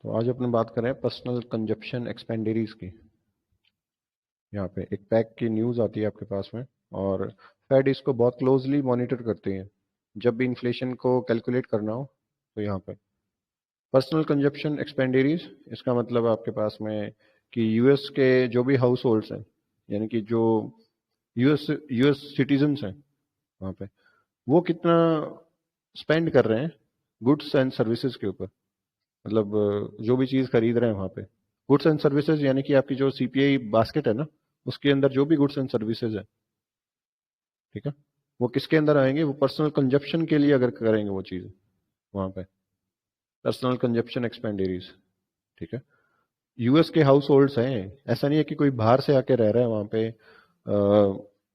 तो आज अपन बात कर रहे हैं पर्सनल कंजप्शन एक्सपेंडिचरीज की। यहाँ पे एक पैक की न्यूज़ आती है आपके पास में, और फेड इसको बहुत क्लोजली मॉनिटर करते हैं जब भी इन्फ्लेशन को कैलकुलेट करना हो। तो यहाँ पे पर्सनल कंजप्शन एक्सपेंडिचरीज, इसका मतलब आपके पास में कि यूएस के जो भी हाउस होल्ड्स हैं, यानी कि जो यूएस यूएस सिटीजन्स हैं वहाँ पे, वो कितना स्पेंड कर रहे हैं गुड्स एंड सर्विसेज के ऊपर। मतलब जो भी चीज़ खरीद रहे हैं वहाँ पे, गुड्स एंड सर्विसेज, यानी कि आपकी जो सीपीआई बास्केट है ना, उसके अंदर जो भी गुड्स एंड सर्विसेज है, ठीक है, वो किसके अंदर आएंगे? वो पर्सनल कंजप्शन के लिए अगर करेंगे वो चीज़ वहाँ पे, पर्सनल कंजप्शन एक्सपेंडिचरीज, ठीक है। यूएस के हाउस होल्ड्स हैं, ऐसा नहीं है कि कोई बाहर से आके रह रहे हैं वहाँ पे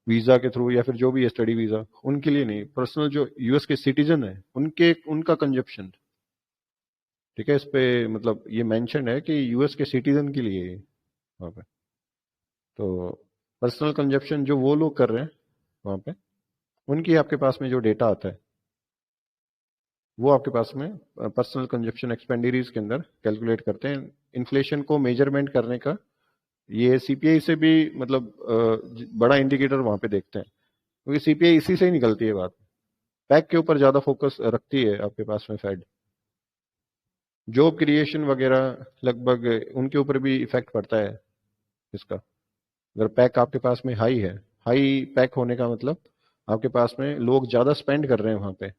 वीजा के थ्रू या फिर जो भी है स्टडी वीजा, उनके लिए नहीं। पर्सनल जो यूएस के सिटीजन है उनके उनका कंजप्शन, ठीक है। इस पे मतलब ये मेंशन है कि यूएस के सिटीजन के लिए वहाँ पे। तो पर्सनल कंजप्शन जो वो लोग कर रहे हैं वहाँ पे, उनकी आपके पास में जो डेटा आता है वो आपके पास में पर्सनल कंजप्शन एक्सपेंडिचरीज के अंदर कैलकुलेट करते हैं। इन्फ्लेशन को मेजरमेंट करने का ये सीपीआई से भी मतलब बड़ा इंडिकेटर वहाँ पे देखते हैं, क्योंकि सीपीआई इसी से ही निकलती है बात। पैक के ऊपर ज़्यादा फोकस रखती है आपके पास में फेड। जॉब क्रिएशन वगैरह लगभग उनके ऊपर भी इफेक्ट पड़ता है इसका। अगर पैक आपके पास में हाई है, हाई पैक होने का मतलब आपके पास में लोग ज़्यादा स्पेंड कर रहे हैं वहाँ पे,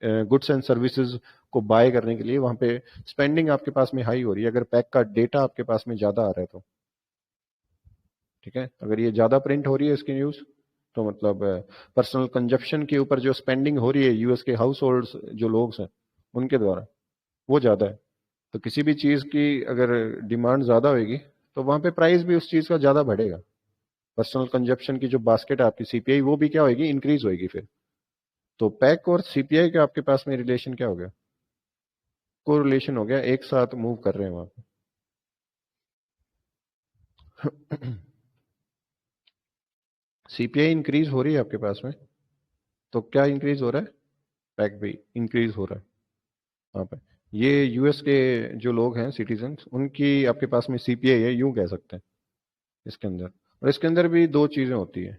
गुड्स एंड सर्विसेज को बाय करने के लिए वहाँ पे स्पेंडिंग आपके पास में हाई हो रही है, अगर पैक का डेटा आपके पास में ज़्यादा आ रहा है तो, ठीक है। अगर ये ज़्यादा प्रिंट हो रही है इसकी न्यूज़, तो मतलब पर्सनल कंजप्शन के ऊपर जो स्पेंडिंग हो रही है यूएस के हाउस होल्ड्स जो लोग हैं उनके द्वारा, वो ज़्यादा है। तो किसी भी चीज़ की अगर डिमांड ज़्यादा होगी तो वहाँ पे प्राइस भी उस चीज़ का ज़्यादा बढ़ेगा। पर्सनल कंजप्शन की जो बास्केट है आपकी सीपीआई, वो भी क्या होगी? इंक्रीज होगी फिर। तो पैक और सीपीआई के आपके पास में रिलेशन क्या हो गया? को रिलेशन हो गया, एक साथ मूव कर रहे हैं वहां पे। सीपीआई इंक्रीज हो रही है आपके पास में, तो क्या इंक्रीज हो रहा है? पैक भी इंक्रीज हो रहा है वहां पे। ये यूएस के जो लोग हैं सिटीजन, उनकी आपके पास में सीपीआई है, यूं कह सकते हैं इसके अंदर। और इसके अंदर भी दो चीजें होती है,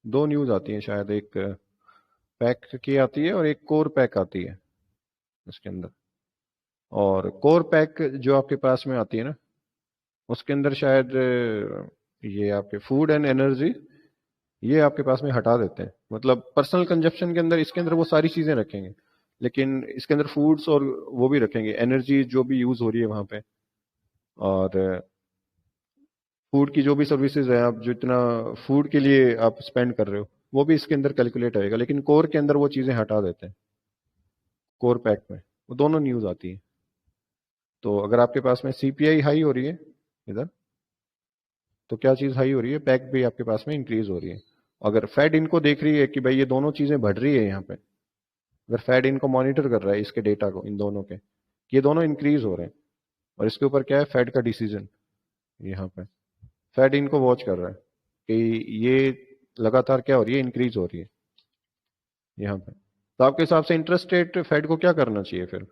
दो न्यूज आती है शायद, एक पैक की आती है और एक कोर पैक आती है इसके अंदर। और कोर पैक जो आपके पास में आती है ना, उसके अंदर शायद ये आपके फूड एंड एनर्जी, ये आपके पास में हटा देते हैं। मतलब पर्सनल कंजप्शन के अंदर, इसके अंदर वो सारी चीजें रखेंगे, लेकिन इसके अंदर फूड्स और वो भी रखेंगे, एनर्जी जो भी यूज हो रही है वहां पे, और फूड की जो भी सर्विसेज है, आप जितना फूड के लिए आप स्पेंड कर रहे हो वो भी इसके अंदर कैलकुलेट होएगा, लेकिन कोर के अंदर वो चीजें हटा देते हैं। कोर पैक में वो दोनों न्यूज आती है। तो अगर आपके पास में सीपीआई हाई हो रही है इधर, तो क्या चीज हाई हो रही है? पैक भी आपके पास में इंक्रीज हो रही है। अगर फेड इनको देख रही है कि भाई ये दोनों चीजें बढ़ रही है यहाँ पे, अगर फेड इनको मॉनिटर कर रहा है इसके डेटा को, इन दोनों के, कि ये दोनों इंक्रीज हो रहे हैं, और इसके ऊपर क्या है? फेड का डिसीजन। यहाँ पे फेड इनको वॉच कर रहा है कि ये लगातार क्या हो रही है? इंक्रीज हो रही है यहाँ पे। तो आपके हिसाब से इंटरेस्ट रेट फेड को क्या करना चाहिए फिर?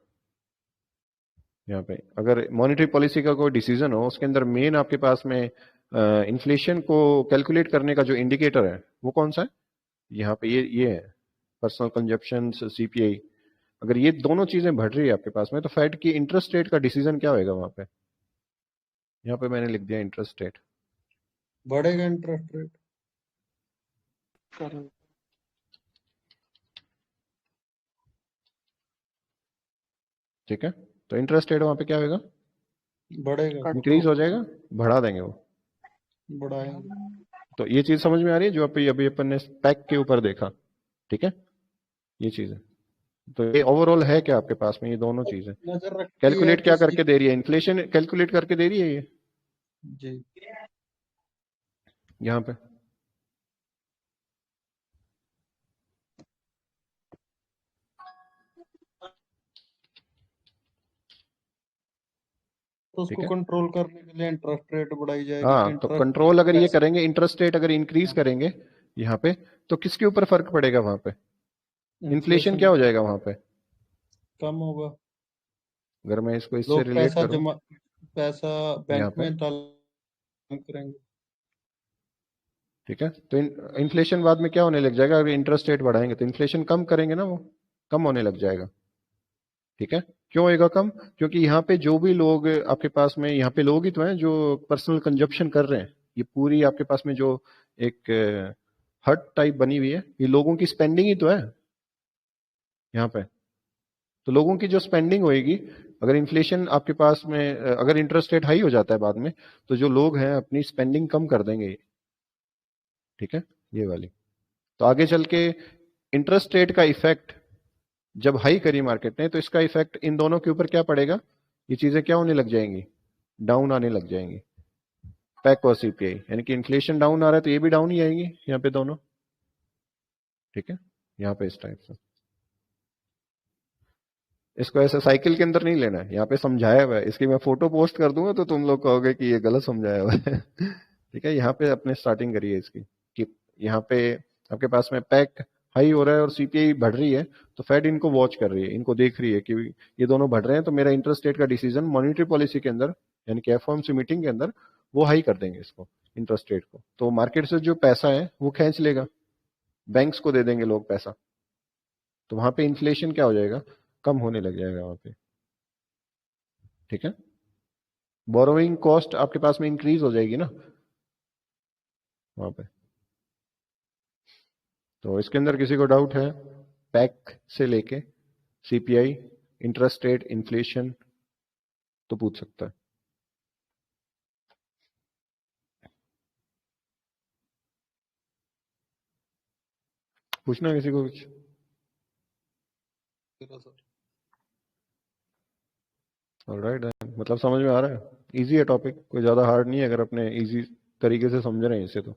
यहाँ पे अगर मॉनेटरी पॉलिसी का कोई डिसीजन हो, उसके अंदर मेन आपके पास में इन्फ्लेशन को कैलकुलेट करने का जो इंडिकेटर है वो कौन सा है? यहाँ पे ये है, पर्सनल कंजप्शन, सीपीआई। अगर ये दोनों चीजें बढ़ रही है आपके पास में, तो फेड की इंटरेस्ट रेट का डिसीजन क्या होगा वहां पे? यहाँ पे मैंने लिख दिया इंटरेस्ट रेट। बढ़ेगा इंटरेस्ट रेट। ठीक है, तो इंटरेस्ट रेट वहां पे क्या होगा? बढ़ेगा, इंक्रीज हो जाएगा, बढ़ा देंगे वो। बढ़ाएंगे। तो ये चीज समझ में आ रही है जो अभी अभी अपन ने पैक के ऊपर देखा, ठीक है, ये चीज है। तो ये ओवरऑल है क्या आपके पास में? ये दोनों चीजें नजर रखती है कैलकुलेट तो क्या करके दे रही है? इन्फ्लेशन कैलकुलेट करके दे रही है ये जी। यहाँ पे। तो ठीक उसको है, कंट्रोल करने के लिए इंटरेस्ट रेट बढ़ाई जाएगी कि हाँ, तो इंटरेस्ट कंट्रोल अगर ये पैसे। करेंगे, इंटरेस्ट रेट अगर इंक्रीज करेंगे यहाँ पे, तो किसके ऊपर फर्क पड़ेगा वहां पे? इन्फ्लेशन इन्फ्लेशन क्या हो जाएगा वहां पे? कम होगा। अगर मैं इसको इससे लोग रिलेट करूं पैसा यहाँ बैंक पे, में जमा करेंगे। ठीक है, तो इन्फ्लेशन बाद में क्या होने लग जाएगा, अगर इंटरेस्ट रेट बढ़ाएंगे तो इन्फ्लेशन कम करेंगे ना, वो कम होने लग जाएगा। ठीक है, क्यों होएगा कम? क्योंकि यहाँ पे जो भी लोग आपके पास में, यहाँ पे लोग ही तो हैं जो पर्सनल कंजप्शन कर रहे हैं। ये पूरी आपके पास में जो एक हट टाइप बनी हुई है, ये लोगों की स्पेंडिंग ही तो है यहाँ पे। तो लोगों की जो स्पेंडिंग होएगी, अगर इन्फ्लेशन आपके पास में अगर इंटरेस्ट रेट हाई हो जाता है बाद में, तो जो लोग हैं अपनी स्पेंडिंग कम कर देंगे। ठीक है, ये वाली। तो आगे चल के इंटरेस्ट रेट का इफेक्ट जब हाई करी मार्केट ने, तो इसका इफेक्ट इन दोनों के ऊपर क्या पड़ेगा, ये चीजें क्या होने लग जाएंगी, डाउन आने लग जाएंगी। पैक और सीपीआई, यानी कि इन्फ्लेशन डाउन आ रहा है तो ये भी डाउन ही आएंगी यहाँ पे दोनों। ठीक है, यहाँ पे इस टाइप से इसको ऐसे साइकिल के अंदर नहीं लेना है, यहाँ पे समझाया हुआ है। इसकी मैं फोटो पोस्ट कर दूंगा तो तुम लोग कहोगे कि ये गलत समझाया हुआ है। ठीक है, यहाँ पे अपने स्टार्टिंग करिए इसकी, कि यहाँ पे आपके पास में पैक हाई हो रहा है और सीपीआई बढ़ रही है, तो फेड इनको वॉच कर रही है, इनको देख रही है कि ये दोनों बढ़ रहे हैं, तो मेरा इंटरेस्ट रेट का डिसीजन मॉनिटरी पॉलिसी के अंदर, यानी कि एफओएमसी मीटिंग के अंदर वो हाई कर देंगे इसको, इंटरेस्ट रेट को। तो मार्केट से जो पैसा है वो खींच लेगा, बैंक्स को दे देंगे लोग पैसा, तो वहां पे इन्फ्लेशन क्या हो जाएगा, कम होने लग जाएगा वहां पे। ठीक है, बोरोइंग कॉस्ट आपके पास में इंक्रीज हो जाएगी ना वहां पे। तो इसके अंदर किसी को डाउट है, पैक से लेके सीपीआई, इंटरेस्ट रेट, इन्फ्लेशन, तो पूछ सकता है। पूछना है किसी को कुछ? ऑलराइट, मतलब समझ में आ रहा है, इजी है टॉपिक, कोई ज्यादा हार्ड नहीं है अगर अपने इजी तरीके से समझ रहे हैं इसे तो।